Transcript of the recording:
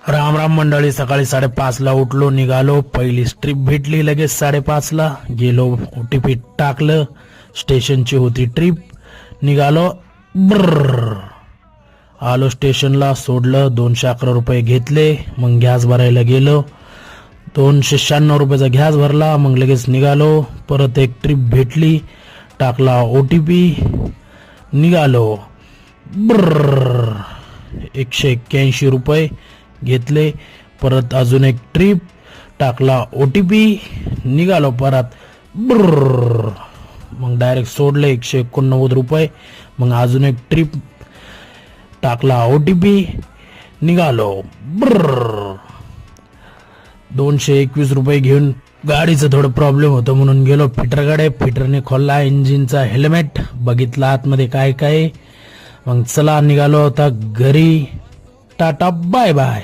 राम राम मंडळी, सकाळी 5:30 ला उठलो, निघालो. पहिली स्ट्रीप भेटली, लगेच 5:30 ला गेलो, ओटीपी टाकलं. स्टेशनची होती ट्रिप. निघालो. ब्रर आलो स्टेशनला, सोडलं. 211 रुपये घेतले. मग गॅस भरायला गेलो. 296 रुपयाचा गॅस भरला. मग लगेच निघालो. परत एक ट्रिप भेटली, टाकला ओटीपी, निघालो. ब्रर 181 रुपये घेतले. परत अजून एक ट्रिप, टाकला ओटीपी, निघालो परत. ब्रर मग डायरेक्ट सोडले 189 रुपये. मग अजून एक ट्रिप, टाकला ओटीपी, निघालो. ब्रर 221 रुपये घेऊन. गाडीचं थोडं प्रॉब्लेम होतं म्हणून गेलो फिटरकडे. फिटरने खोलला इंजिनचा हेल्मेट, बघितला आतमध्ये काय काय. मग चला निघालो होता घरी. Tata bye bye.